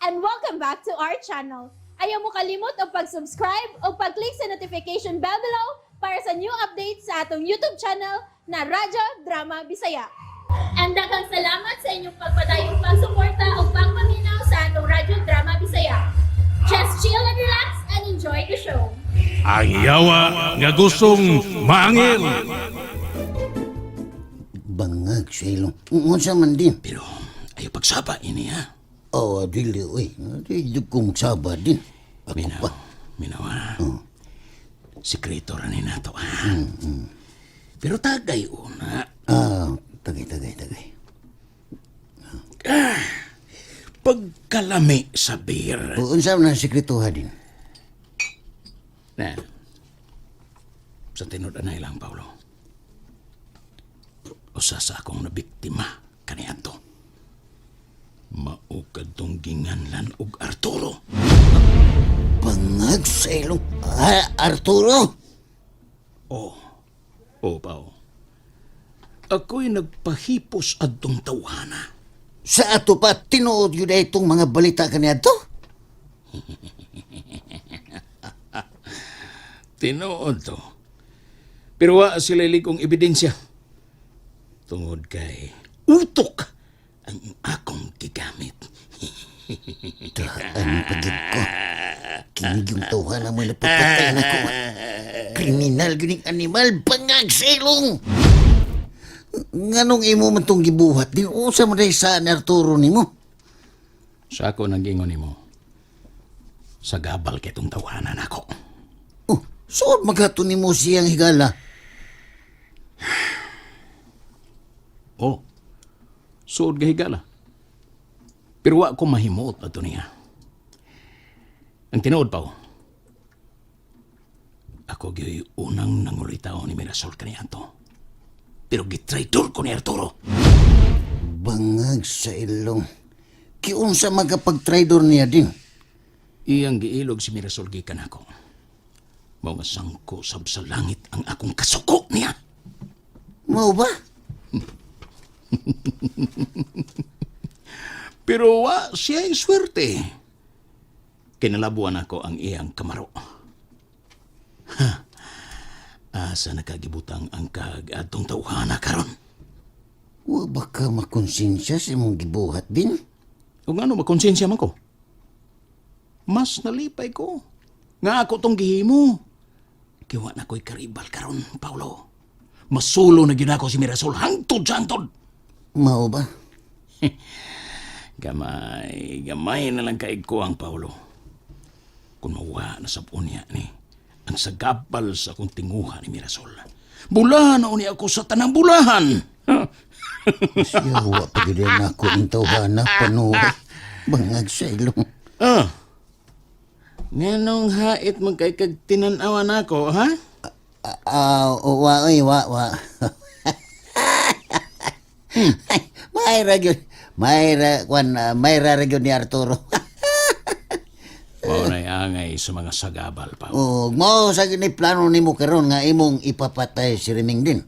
and welcome back to our channel. Ayaw mo kalimot o pag-subscribe o pag-click sa notification bell below para sa new updates sa atong YouTube channel na Radyo Drama Bisaya. And daghang salamat sa inyong pagpadayong pagsuporta o pagpaminaw sa atong Radyo Drama Bisaya. Just chill and relax and enjoy the show. Ang yawa nga gustong maangil. Bangag sa ilong. Unsa man din. Pero ayaw pagsaba ini ha. Oh, dili, uy. Dili ko magsaba din. Ako Minaw, pa. minaw ha. Sikreto rin na to ha. Pero tagay una. Tagay. Pagkalami sa beer. Unsa man ang sekretuha din? Na, sa tinud na ilang Paulo. Usa sa akong nabiktima kaniadto. Maukad tong ginganlan og Arturo. Bangag sa ilong. Arturo? O Pao. Ako'y nagpahipos adtong tawhana. Sa ato pa, tinuod yun na itong mga balita kaniya to? Tinuod to. Pero wa sila ligong ebidensya. Tungod kay utok ang akong gigamit. Daan pagid ko. Kinig yung tawhan na mo napapatay na ko. Kriminal gining animal, bangag sa ilong. Nganong imo man tong gibuhat din? Usa man rin sa ni Arturo ni mo? Sa ako nag-ingon nimo. Sa gabal kitong tawanan ako. Oh, saan magato ni mo siyang higala? Suod gahigala. Pero wa ko mahimuot ato niya. Ang tinuod pa ako gyud unang nangulitaw ni Mirasol kaniadto. Pero gitraidor ko ni Arturo. Bangag sa ilong. Kiunsa magapag-traidor niya din? Iyang giilog si Mirasol gikan ako. Mga sangko sab sa langit ang akong kasuko niya. Mao ba? Pero wa siya'y swerte. Kinalabuan ako ang iyang kamaro. Asa nakagibutang ang kag-adtong tawhana karon. Wa ba ka makonsensya sa imong gibuhat din? Kung ano makonsensya man ko. Mas nalipay ko. Nga ako tong gihimo. Kiwa na ko'y karibal karon, Paulo. Masulo na gyud ako si Mirasol hangtod sa hangtod. Mao ba? Gamay na lang kaig ko ang Paulo. Kung mawa na sa punya ni ang sagapal sa akong tinguha ni Mirasol. Bulahan na uni ako sa tanang bulahan. Siya wa pagilian ako ng tawhana panuwi. Bangag sa ilong. Nganong hait mo kay kag tinanawan ako, ha? Wa. Ay, Mayra ragyod ni Arturo. Mao na'y angay sa mga sagabal pa. Mo sa gini plano nimo karon nga imong ipapatay si Reming din.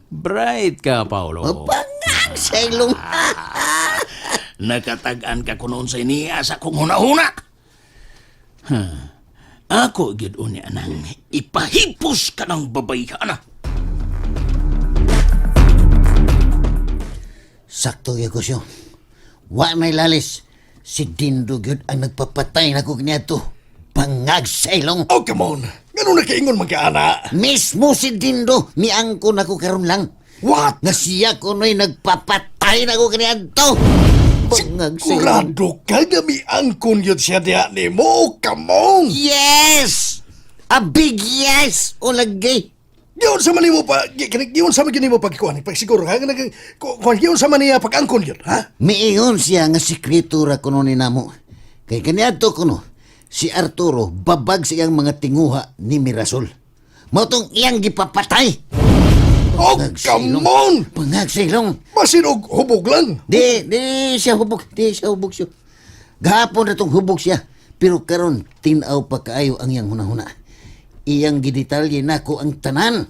Bright ka, Paulo. Bangag sa ilong. Nakatagaan ka kunoon sa iniya sa kong huna-huna. Ako gyud unya nang ipahipos ka ng babayhana. Sakto gyud ko siya. Wa may lalis. Si Dindo gyud ang nagpapatay na ko kaniadto. Bangag sa ilong. Oh, come on. Ganun na kaingon magkaana. Mismo si Dindo miangko na ko karon lang. What? Nga siya kuno'y nagpapatay na ko kaniadto. Bangag sa ilong. Kurado ka gami angkon yun siya diya ni mo. Come on. Yes! A big yes! O lagay. Giyon sa mani mo pa. Giyon sa mani mo pagkuhan. Pagsiguro ha. Giyon sa mani pag-angkon yun. Ha? Miingon siya nga sikretura kuno ni namo. Kay kaniadto kuno, si Arturo babag sa iyang mga tinguha ni Mirasol. Motong iyang gipapatay. Oh, come on. Pangag sa ilong. Basin og hubog lang. Di siya hubog. Siya. Gahapon na tong hubog siya. Pero karon tinaw pa kaayo ang iyang hunahuna. Iyang gidetalye nako ang tanan.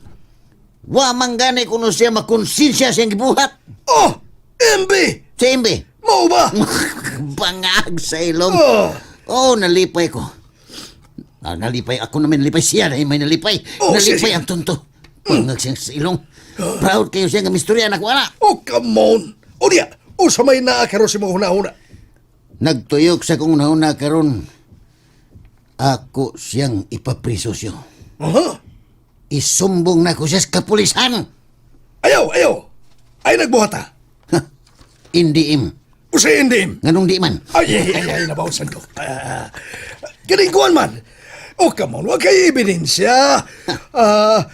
Wa man gani kuno siya makonsensya siyang gibuhat. Oh, MB. Sa imbe, Mao ba? Bangag sa ilong. Oh. Oh, nalipay ko. Nalipay ako naman, nalipay siya dahil may nalipay. Oh, nalipay sige. ang tunto. Bangag siya sa ilong. Proud kayo siya nga misturya anak wala. Oh, come on. O diya, o sa may naakaro si mga huna-huna. Nagtuyok sa kung nauna karon. Ako siyang ipapriso siya. Aha. Isumbong na ko siya sa kapulisan. Ayaw, ayaw. Ay nagbuhata. Ha, hindi im. O sa indim. Nganong di man. Ay, nabawsan ko. Kinikuan man. O, come on, wag kayo ebidensya.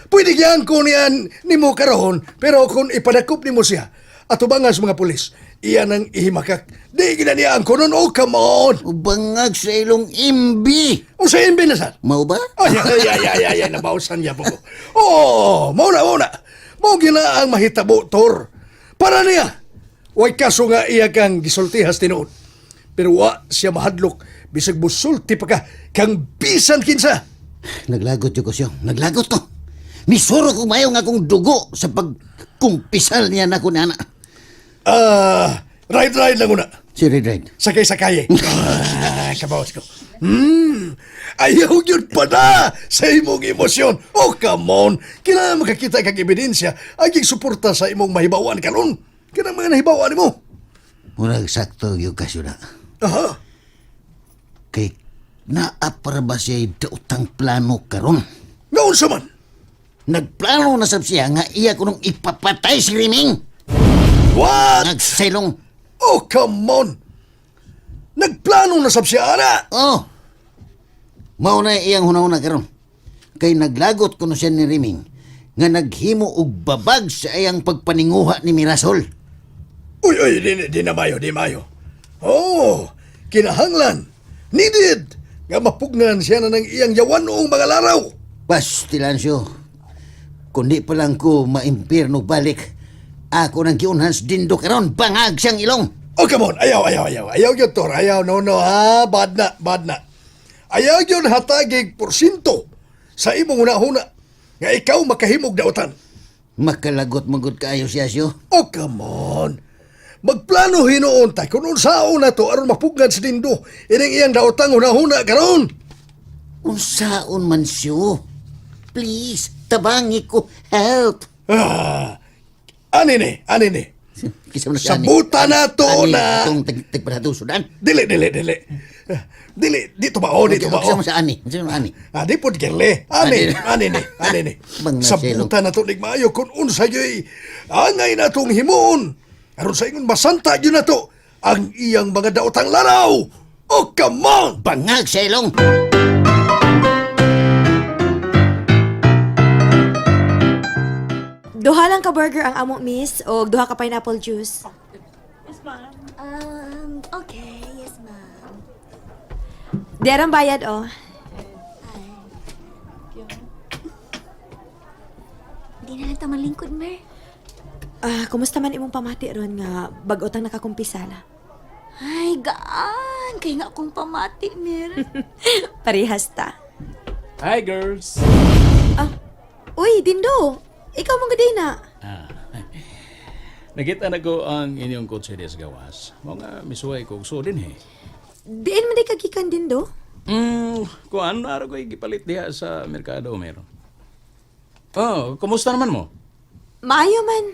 Pwede yan kung yan ni mo karoon, pero kung ipadakop ni mo siya, at ubangas mga pulis, iyan ang ihimakak. Di ginaniyaan ko nun, oh, come on. Bangag sa ilong imbi. O sa indim na saan? Mau ba? Ay, nabawsan niya po ko. Oo, mauna. Mau gina ang mahitabo, Tor. Para niya. Way kaso nga iya kang gisultihas tinuod. Pero wa siya mahadlok. Bisag busulti pa ka kang bisan kinsa. Naglagot yung ko siya. Naglagot to. Misuro ko mayo nga akong dugo sa pagkumpisal niya na ko na anak. Ride lang una. Si Red. Sakay. Kabawas ko. Ayaw yun pa na sa imong emosyon. Oh, come on. Kailangan makakita kang ebidensya aging suporta sa imong mahibawan karon. Kaya mga nahibawan mo. Murag sakto yung kasyo na. Aha. Kay naapara ba siya dautang plano karon? Ngaon sa man. Nagplano na sab siya nga iya ko nung ipapatay si Riming. What? Nagsailong. Oh, come on. Nagplano na sab siya, ana. Oh. Mao na iyang hunahuna karon. Kay naglagot kuno siya ni Riming nga naghimo og babag sa iyang pagpaninguha ni Mirasol. Uy, di na mayo. Oh, kinahanglan. Needed. Nga mapugnan siya na ng iyang yawan noong mga laraw. Pastilansyo. Kundi pa lang ko maimpirno balik. Ako nang giunhans dindo karon bangag siyang ilong. Oh, come on. Ayaw. Ayaw yun, Tor. Ayaw, no. Ha? Bad na. Ayaw yun hatagig porsinto sa imong una-huna. Nga ikaw makahimog dautan. Makalagot magud kaayo siya siyo. Oh, come on. Magplano hinoon tay kung unsaon na to aron mapugnan si Dindo. Ining iyang daotang una-huna karon. Unsaon man siyo? Please, tabangi ko. Help. Ani ni. Kisa mo na si Ani. Sabuta na to Ani, na. itong tagpadatusudan. Dili. Dito ba o. Kisa mo sa Ani. Kisa mo Ani. Di po gerle. Ani ni. Bang Sabuta na to ligmayo kung unsa yoy. Angay na tong himuon. Aron sa ingon masanta yun na to. Ang iyang mga daotang laraw. Oh, come on. Bangag sa ilong. Duha lang ka burger ang amo, miss, o duha ka pineapple juice. Okay, yes, ma'am. Di arang bayad, oh. Di na lang malingkod, Mer. Kumusta man imong pamati ron nga bag-otang nakakumpisala? Ay, gaan. Kaya nga akong pamati, Mer. Parehas ta. Hi, girls! Uy, Dindo! Ikaw mong gaday na. Nakita na ko ang inyong kotse des gawas. Mga misuway ko so din eh. Diin man di kagikan, Dindo? Kung ano na ko igipalit diha sa merkado meron. Oh, kumusta naman mo? Maayo man.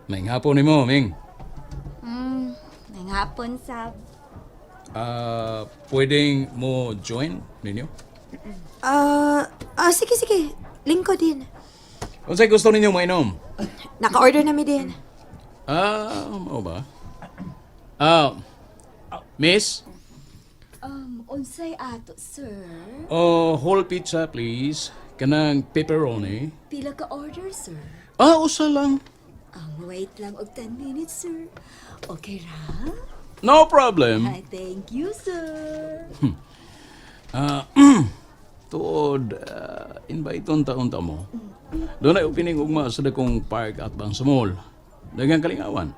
May hapon ni mo, Ming. Ngayong hapon, Sab. Pwedeng mo join ninyo? Sige. Lingko din. Kung sa'yo gusto ninyo mainom? Naka-order na mi din. Oo ba? Miss? Unsay ato, sir? Whole pizza, please. Kanang pepperoni. Pila ka order, sir? Usa lang. Wait lang og 10 minutes, sir. Okay ra? No problem. Ay, thank you, sir. Tuod, invite-on taon-ta mo. Doon ay opening ugma sa dakong park at bang sa mall. Dagang kalingawan.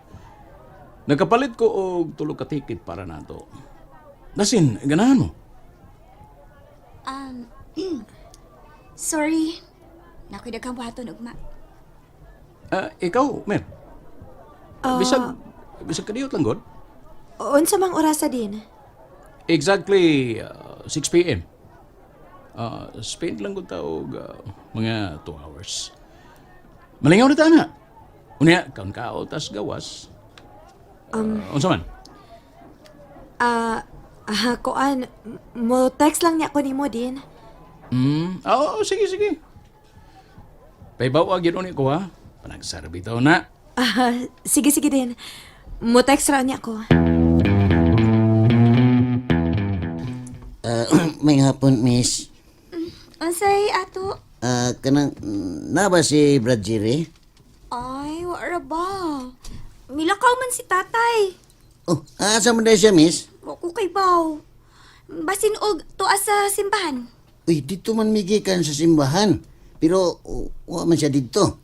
Nakapalit ko og tulog ka ticket para nato. Dasin, ganahan mo. Sorry. Nakoy daghang buhaton ugma. Ikaw, Mer. Bisag Bisa kadiyot lang, God. Unsa mang orasa din? Exactly 6 p.m. Spend lang ko taog mga 2 hours. Malingaw na ta na. Unya, kaon tas gawas. Unsa man? Kuan, mo text lang niya ko nimo din. Oo, sige. Paibaw agad ulit ko ha. Panagsarbi tayo na. Sige din. Mo text ra niya ko. May hapon, miss. Unsay ato? Kanang, na ba si Brad Jerry? Ay, wala ba? Milakaw man si tatay. Oh, asa mo dahil siya, miss? Wako kay baw. Basin og tuas sa simbahan. Uy, dito man migikan sa simbahan. Pero, wa man siya dito.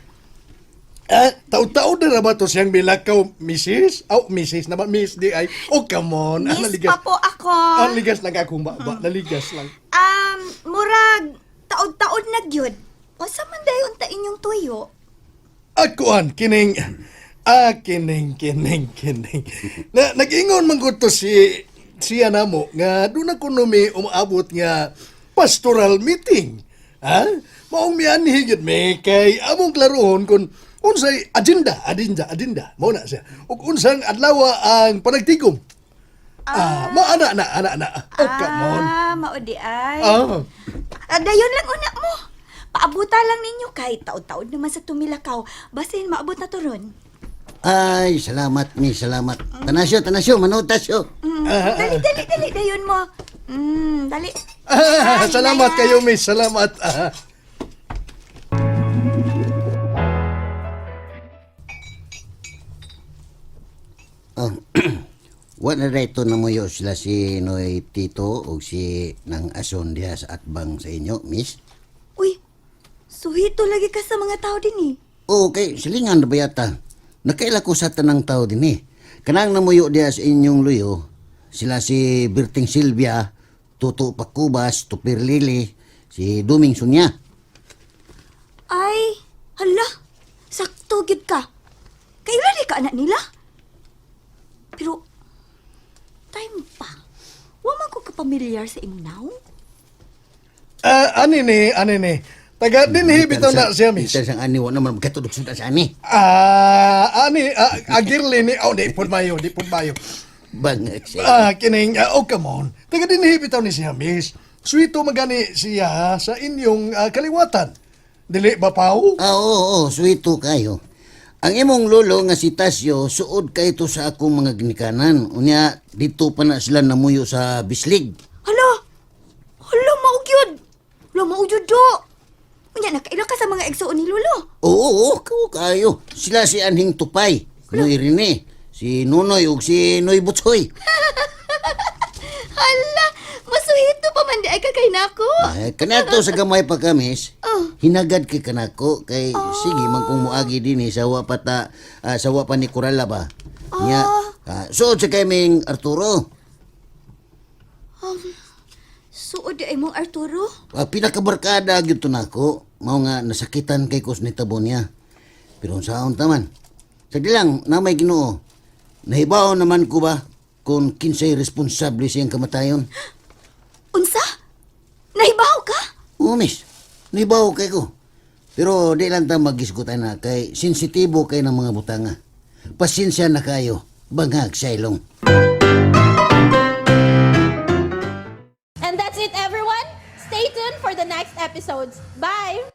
Taon-taon na ba to siyang milakaw, Mrs.? Mrs. naman, Miss di ay. Oh, come on. Miss pa po ako. Naligas lang akong baba. Naligas lang. Murag, taod-taod na gyud. O sa man dayon ta inyong tuyo? Akuan, kining. Kining. Nag-ingon man ko to siya na mo nga doon ako numi umaabot nga pastoral meeting. Ha? Maong miyan higit may kay among klarohon kung unsay agenda. Mao na siya. Ug unsang adlaw ang panagtigom. Maana na. Oh, come on. Maudi ay. Ah. Dayon lang una mo. Paabuta lang ninyo kay taod-taod naman sa tumilakaw. Basin maabot na turon. Ay, salamat, miss, salamat. Tanasyo, manutasyo. Dali, dayon mo. Dali. Salamat kayo, Miss. Salamat. Wa na dito na moyo sila si Noy Tito o si Nang Ason diha sa atbang sa inyo, miss? Uy, suhito lagi ka sa mga tao din eh. Okay, silingan na ba yata? Nakaila ko sa tanang tao din eh. Kanang namuyo diha sa inyong luyo, sila si Berting Silvia, Tuto Pacubas, Tupir Lili, si Duming Sunya. Ay, hala, sakto gid ka. Kailan di ka anak nila? Pero, time pa. Wa man ko kapamilyar sa imong naw? Ani ni. Taga dinhi bitaw na siya, Miss. Ita sang ani wa naman magkatulog sa sa ani. Agirli ni. Di pud mayo. Bangag siya. Kining, come on. Taga dinhi bitaw ni siya, Miss. Sweeto magani siya sa inyong kaliwatan. Dili ba pao? Oo, suwito kayo. Ang imong lolo nga si Tasyo, suod kay to sa akong mga ginikanan. Unya, dito pa na sila namuyo sa Bislig. Hala, maugyod. Maugyod do. Unya, nakaila ka sa mga egsoon ni Lolo. Oo, kayo. Sila si Anhing Tupay, Noy Rene, si Nunoy ug si Noy Butsoy. Hala, masuhito pa man di ay kakay nako. Ay, kanato sa gamay pa kamis, hinagad kay kanako, kay sige man kung muagi din sa wapata, sa wapa ni Coralla ba. Nya, suod sa kaming Arturo. Suod di ay mong Arturo? Pinakabarkada gyud to nako, mao nga nasakitan kay kus ni tabo niya. Pero unsaon taman? Sagdi lang na may Ginoo. Nahibaw naman ko ba kung kinsay responsable siyang kamatayon? Unsa? Nahibaw ka? Oo, miss. Nahibaw kay ko. Pero di lang ta magisgutan na kay sensitibo kay ng mga butanga. Pasensya na kayo. Bangag sa ilong. And that's it, everyone. Stay tuned for the next episodes. Bye!